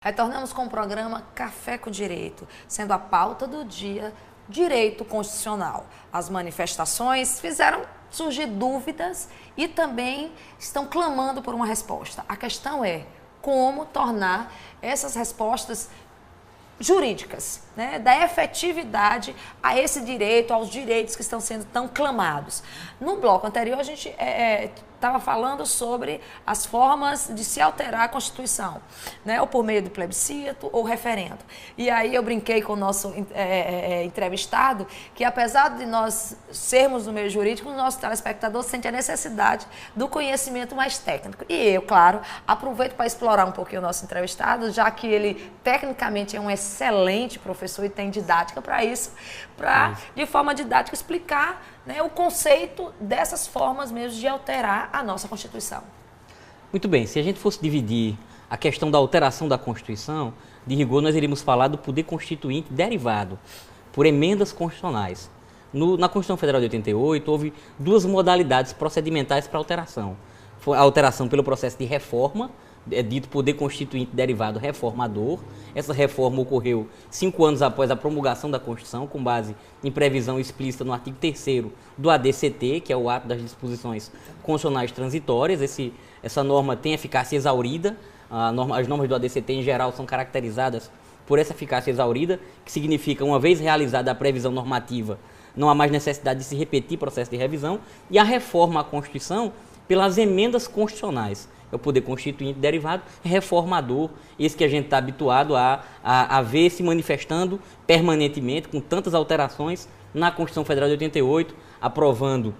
Retornamos com o programa Café com Direito, sendo a pauta do dia direito constitucional. As manifestações fizeram surgir dúvidas e também estão clamando por uma resposta. A questão é como tornar essas respostas jurídicas, né, da efetividade a esse direito, aos direitos que estão sendo tão clamados. No bloco anterior, a gente estava falando sobre as formas de se alterar a Constituição, né, ou por meio do plebiscito ou referendo. E aí eu brinquei com o nosso entrevistado que, apesar de nós sermos do meio jurídico, o nosso telespectador sente a necessidade do conhecimento mais técnico. E eu, claro, aproveito para explorar um pouquinho o nosso entrevistado, já que ele tecnicamente é um excelente professor e tem didática para isso, para, de forma didática, explicar, né, o conceito dessas formas mesmo de alterar a nossa Constituição. Muito bem, se a gente fosse dividir a questão da alteração da Constituição, de rigor nós iríamos falar do poder constituinte derivado por emendas constitucionais. Na Constituição Federal de 88, houve duas modalidades procedimentais para alteração. Foi a alteração pelo processo de reforma, dito poder constituinte derivado reformador. Essa reforma ocorreu 5 anos após a promulgação da Constituição, com base em previsão explícita no artigo 3º do ADCT, que é o Ato das Disposições Constitucionais Transitórias. Essa norma tem eficácia exaurida. As normas do ADCT, em geral, são caracterizadas por essa eficácia exaurida, que significa, uma vez realizada a previsão normativa, não há mais necessidade de se repetir processo de revisão. E a reforma à Constituição pelas emendas constitucionais. É o poder constituinte derivado reformador, esse que a gente está habituado a ver se manifestando permanentemente, com tantas alterações na Constituição Federal de 88, aprovando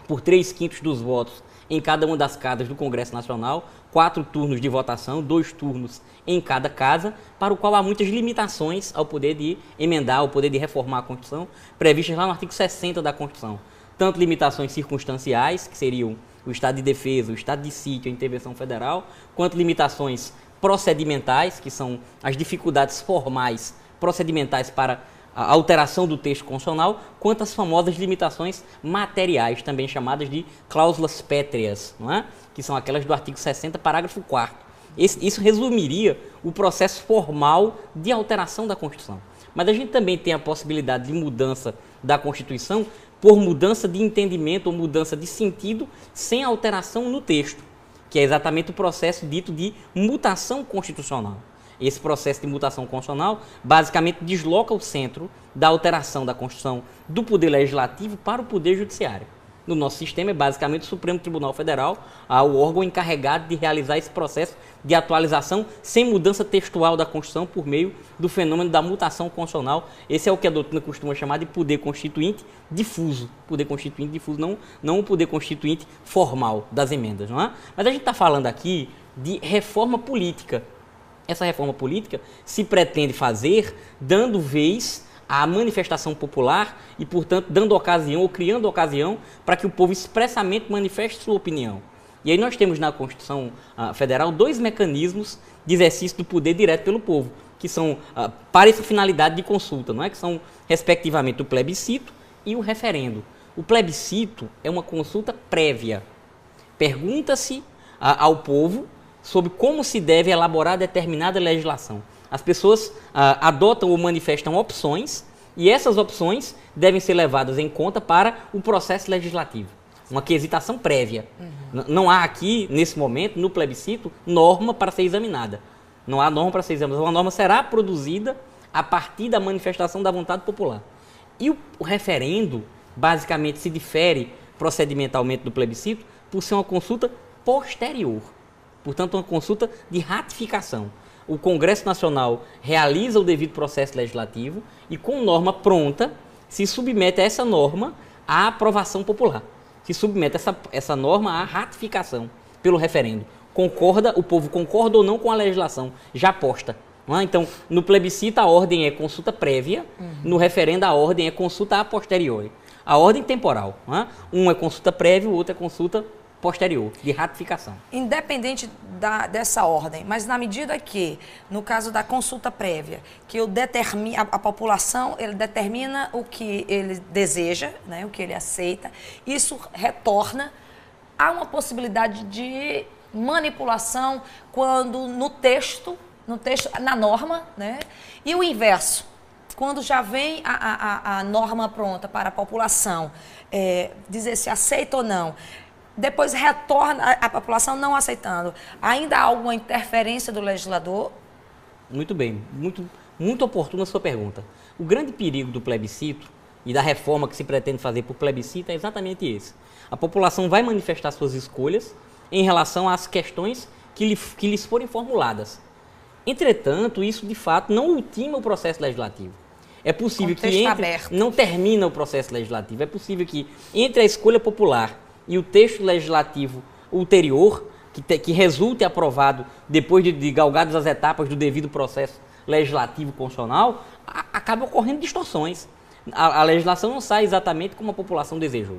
por 3/5 dos votos em cada uma das casas do Congresso Nacional, 4 turnos de votação, 2 turnos em cada casa, para o qual há muitas limitações ao poder de emendar, ao poder de reformar a Constituição, previstas lá no artigo 60 da Constituição. Tanto limitações circunstanciais, que seriam o estado de defesa, o estado de sítio, a intervenção federal, quanto limitações procedimentais, que são as dificuldades formais procedimentais para a alteração do texto constitucional, quanto as famosas limitações materiais, também chamadas de cláusulas pétreas, não é? Que são aquelas do artigo 60, parágrafo 4º. Isso resumiria o processo formal de alteração da Constituição. Mas a gente também tem a possibilidade de mudança da Constituição por mudança de entendimento ou mudança de sentido sem alteração no texto, que é exatamente o processo dito de mutação constitucional. Esse processo de mutação constitucional basicamente desloca o centro da alteração da Constituição do Poder Legislativo para o Poder Judiciário. No nosso sistema é basicamente o Supremo Tribunal Federal, o órgão encarregado de realizar esse processo de atualização sem mudança textual da Constituição por meio do fenômeno da mutação constitucional. Esse é o que a doutrina costuma chamar de poder constituinte difuso. Poder constituinte difuso, não o poder constituinte formal das emendas, não é? Mas a gente está falando aqui de reforma política. Essa reforma política se pretende fazer dando vez à manifestação popular e, portanto, dando ocasião ou criando ocasião para que o povo expressamente manifeste sua opinião. E aí nós temos na Constituição Federal 2 mecanismos de exercício do poder direto pelo povo, que são para essa finalidade de consulta, não é? Que são, respectivamente, o plebiscito e o referendo. O plebiscito é uma consulta prévia. Pergunta-se ao povo sobre como se deve elaborar determinada legislação. As pessoas adotam ou manifestam opções e essas opções devem ser levadas em conta para o processo legislativo. Uma quesitação prévia. Não há aqui, nesse momento, no plebiscito, norma para ser examinada. Não há norma para ser examinada. Uma norma será produzida a partir da manifestação da vontade popular. E o referendo, basicamente, se difere procedimentalmente do plebiscito por ser uma consulta posterior. Portanto, uma consulta de ratificação. O Congresso Nacional realiza o devido processo legislativo e, com norma pronta, se submete a essa norma à aprovação popular. Se submete essa norma à ratificação pelo referendo. O povo concorda ou não com a legislação já posta. Não é? Então, no plebiscito a ordem é consulta prévia, no referendo a ordem é consulta a posteriori. A ordem temporal. Não é? Um é consulta prévia, o outro é consulta posterior, de ratificação. Independente dessa ordem, mas na medida que, no caso da consulta prévia, que a população ele determina o que ele deseja, né, o que ele aceita, isso retorna a uma possibilidade de manipulação quando na norma, né? E o inverso, quando já vem a norma pronta para a população dizer se aceita ou não, depois retorna a população não aceitando. Ainda há alguma interferência do legislador? Muito bem, muito oportuna a sua pergunta. O grande perigo do plebiscito e da reforma que se pretende fazer por plebiscito é exatamente esse. A população vai manifestar suas escolhas em relação às questões que lhes forem formuladas. Entretanto, isso de fato não ultima o processo legislativo. É possível que não termina o processo legislativo. É possível que entre a escolha popular e o texto legislativo ulterior, que resulte aprovado depois de galgadas as etapas do devido processo legislativo constitucional, acaba ocorrendo distorções. A legislação não sai exatamente como a população desejou.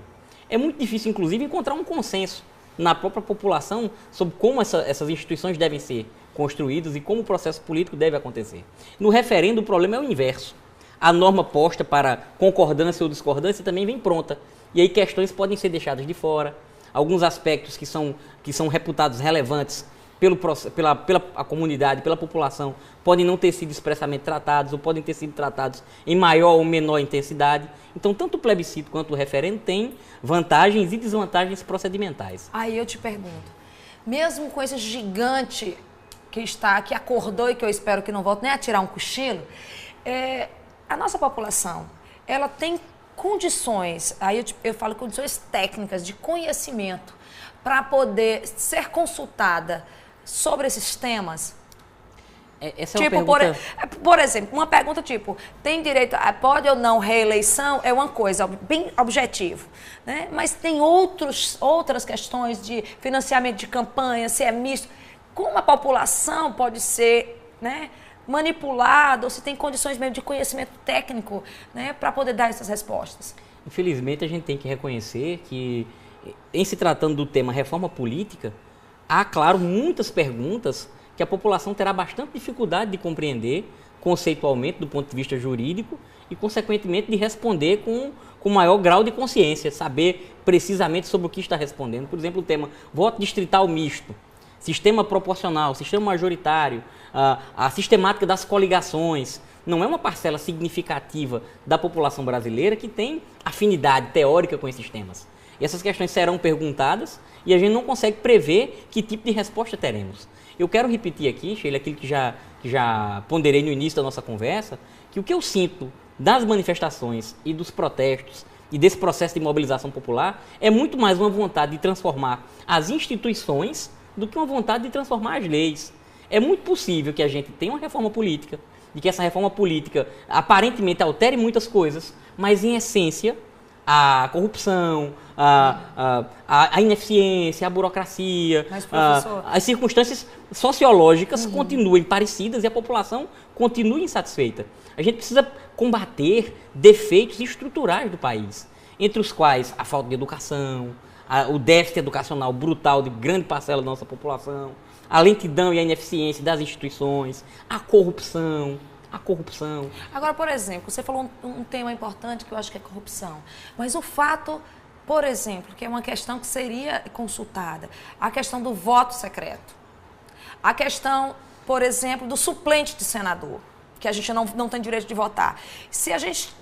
É muito difícil, inclusive, encontrar um consenso na própria população sobre como essas instituições devem ser construídas e como o processo político deve acontecer. No referendo, o problema é o inverso. A norma posta para concordância ou discordância também vem pronta. E aí questões podem ser deixadas de fora. Alguns aspectos que são reputados relevantes pela comunidade, pela população, podem não ter sido expressamente tratados ou podem ter sido tratados em maior ou menor intensidade. Então, tanto o plebiscito quanto o referendo têm vantagens e desvantagens procedimentais. Aí eu te pergunto, mesmo com esse gigante que acordou e que eu espero que não volte nem a tirar um cochilo, a nossa população, ela tem condições, aí eu falo condições técnicas, de conhecimento, para poder ser consultada sobre esses temas? Essa é uma pergunta... por exemplo, uma pergunta tipo, tem direito a pode ou não reeleição? É uma coisa bem objetivo, né? Mas tem outras questões de financiamento de campanha, se é misto. Como a população pode ser, né, manipulada, ou se tem condições mesmo de conhecimento técnico, né, para poder dar essas respostas? Infelizmente, a gente tem que reconhecer que, em se tratando do tema reforma política, há, claro, muitas perguntas que a população terá bastante dificuldade de compreender conceitualmente do ponto de vista jurídico e, consequentemente, de responder com maior grau de consciência, saber precisamente sobre o que está respondendo. Por exemplo, o tema voto distrital misto, sistema proporcional, sistema majoritário, a sistemática das coligações. Não é uma parcela significativa da população brasileira que tem afinidade teórica com esses temas. E essas questões serão perguntadas e a gente não consegue prever que tipo de resposta teremos. Eu quero repetir aqui, Sheila, aquilo que já ponderei no início da nossa conversa, que o que eu sinto das manifestações e dos protestos e desse processo de mobilização popular é muito mais uma vontade de transformar as instituições do que uma vontade de transformar as leis. É muito possível que a gente tenha uma reforma política, de que essa reforma política aparentemente altere muitas coisas, mas em essência a corrupção, a ineficiência, a burocracia, mas, as circunstâncias sociológicas continuem parecidas e a população continue insatisfeita. A gente precisa combater defeitos estruturais do país, entre os quais a falta de educação, o déficit educacional brutal de grande parcela da nossa população, a lentidão e a ineficiência das instituições, a corrupção. Agora, por exemplo, você falou um tema importante que eu acho que é corrupção, mas o fato, por exemplo, que é uma questão que seria consultada, a questão do voto secreto, a questão, por exemplo, do suplente de senador, que a gente não tem direito de votar. Se a gente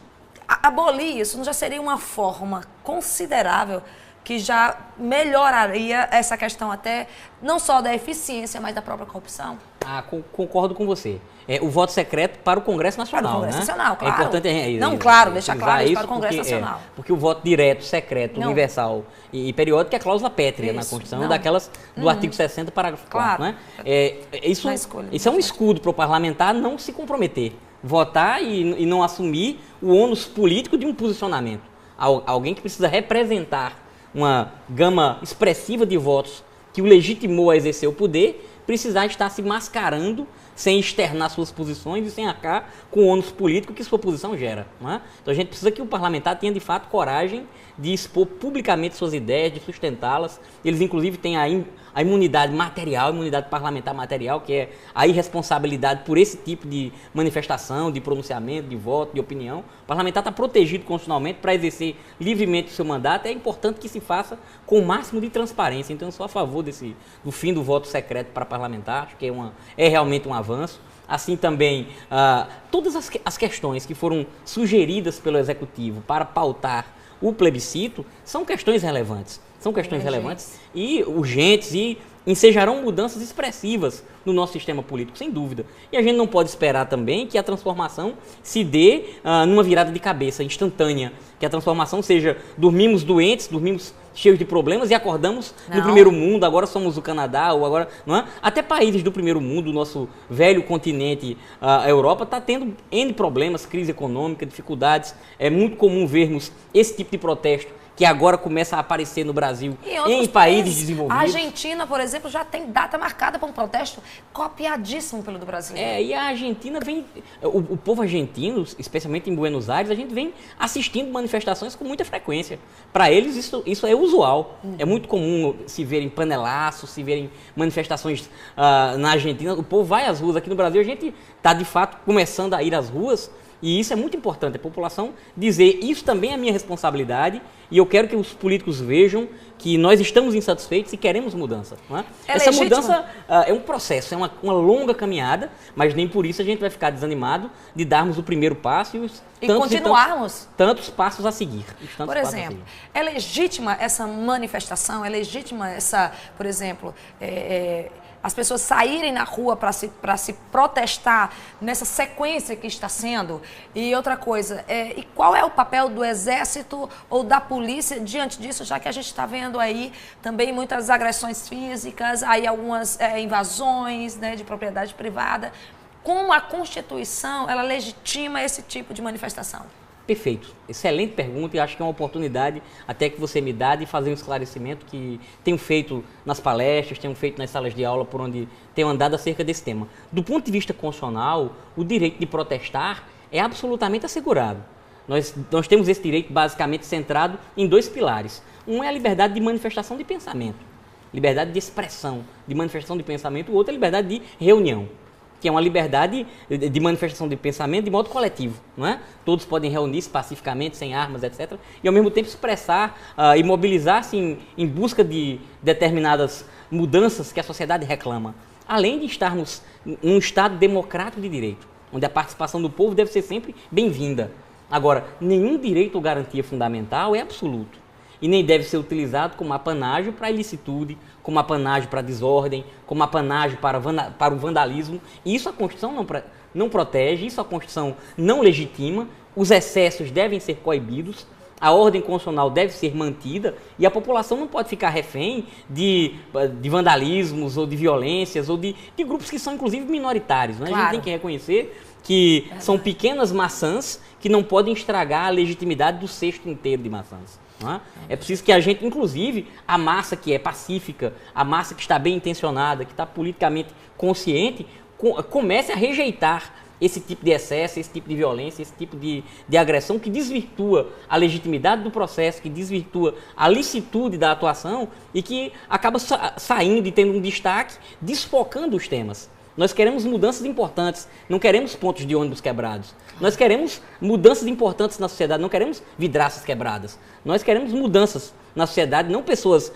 abolir isso, não já seria uma forma considerável que já melhoraria essa questão até, não só da eficiência, mas da própria corrupção? Concordo com você. O voto secreto para o Congresso Nacional, para o Congresso Nacional, claro. É importante deixar claro isso para o Congresso Nacional. Porque o voto direto, secreto, universal e periódico é a cláusula pétrea na Constituição, daquelas do artigo 60, parágrafo 4. Né? Isso é um escudo para o parlamentar não se comprometer, votar e não assumir o ônus político de um posicionamento. Alguém que precisa representar uma gama expressiva de votos que o legitimou a exercer o poder, precisar estar se mascarando sem externar suas posições e sem arcar com o ônus político que sua posição gera. Não é? Então a gente precisa que o parlamentar tenha de fato coragem de expor publicamente suas ideias, de sustentá-las. Eles inclusive têm a imunidade material, a imunidade parlamentar material, que é a irresponsabilidade por esse tipo de manifestação, de pronunciamento, de voto, de opinião. O parlamentar está protegido constitucionalmente para exercer livremente o seu mandato. É importante que se faça com o máximo de transparência. Então eu sou a favor do fim do voto secreto para parlamentar, acho que é realmente um avanço. Assim também, todas as questões que foram sugeridas pelo Executivo para pautar o plebiscito são questões relevantes. São questões relevantes e urgentes e ensejarão mudanças expressivas no nosso sistema político, sem dúvida. E a gente não pode esperar também que a transformação se dê numa virada de cabeça instantânea, que a transformação seja dormimos doentes, dormimos cheios de problemas e acordamos no primeiro mundo, agora somos o Canadá, ou agora, não é? Até países do primeiro mundo, o nosso velho continente, a Europa, está tendo N problemas, crise econômica, dificuldades. É muito comum vermos esse tipo de protesto que agora começa a aparecer no Brasil em países desenvolvidos. A Argentina, por exemplo, já tem data marcada para um protesto copiadíssimo pelo do Brasil. E a Argentina vem... O povo argentino, especialmente em Buenos Aires, a gente vem assistindo manifestações com muita frequência. Para eles, isso é usual. É muito comum se verem panelaços, se verem manifestações na Argentina. O povo vai às ruas. Aqui no Brasil, a gente está, de fato, começando a ir às ruas. E isso é muito importante, a população dizer, isso também é minha responsabilidade e eu quero que os políticos vejam que nós estamos insatisfeitos e queremos mudança. Não é? Essa mudança é um processo, é uma longa caminhada, mas nem por isso a gente vai ficar desanimado de darmos o primeiro passo e continuarmos. Tantos passos a seguir. Por exemplo, é legítima essa manifestação, é legítima essa, por exemplo, as pessoas saírem na rua para se protestar nessa sequência que está sendo? E outra coisa, e qual é o papel do Exército ou da polícia diante disso, já que a gente está vendo aí também muitas agressões físicas, aí algumas invasões, né, de propriedade privada? Como a Constituição ela legitima esse tipo de manifestação? Perfeito. Excelente pergunta e acho que é uma oportunidade até que você me dá de fazer um esclarecimento que tenho feito nas palestras, tenho feito nas salas de aula por onde tenho andado acerca desse tema. Do ponto de vista constitucional, o direito de protestar é absolutamente assegurado. Nós temos esse direito basicamente centrado em dois pilares. Um é a liberdade de manifestação de pensamento, liberdade de expressão, de manifestação de pensamento. O outro é a liberdade de reunião, que é uma liberdade de manifestação de pensamento de modo coletivo, não é? Todos podem reunir-se pacificamente, sem armas, etc. E, ao mesmo tempo, expressar e mobilizar-se em busca de determinadas mudanças que a sociedade reclama. Além de estarmos num Estado democrático de direito, onde a participação do povo deve ser sempre bem-vinda. Agora, nenhum direito ou garantia fundamental é absoluto. E nem deve ser utilizado como apanágio para a ilicitude, como apanágio para a desordem, como apanágio para o vandalismo. E isso a Constituição não protege, isso a Constituição não legitima, os excessos devem ser coibidos, a ordem constitucional deve ser mantida e a população não pode ficar refém de vandalismos ou de violências ou de grupos que são inclusive minoritários. Né? Claro. A gente tem que reconhecer que são pequenas maçãs que não podem estragar a legitimidade do cesto inteiro de maçãs. É preciso que a gente, inclusive, a massa que é pacífica, a massa que está bem intencionada, que está politicamente consciente, comece a rejeitar esse tipo de excesso, esse tipo de violência, esse tipo de agressão que desvirtua a legitimidade do processo, que desvirtua a licitude da atuação e que acaba saindo e tendo um destaque, desfocando os temas. Nós queremos mudanças importantes, não queremos pontos de ônibus quebrados. Nós queremos mudanças importantes na sociedade, não queremos vidraças quebradas. Nós queremos mudanças na sociedade, não pessoas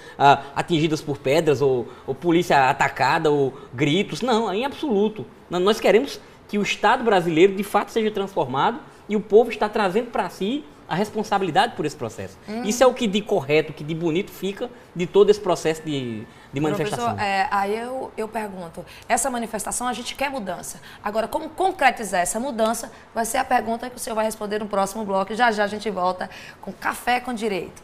atingidas por pedras ou polícia atacada ou gritos, não, em absoluto. Nós queremos que o Estado brasileiro de fato seja transformado e o povo está trazendo para si a responsabilidade por esse processo. Isso é o que de correto, o que de bonito fica de todo esse processo de manifestação. Professor, aí eu pergunto, essa manifestação a gente quer mudança. Agora, como concretizar essa mudança vai ser a pergunta que o senhor vai responder no próximo bloco. Já já a gente volta com Café com Direito.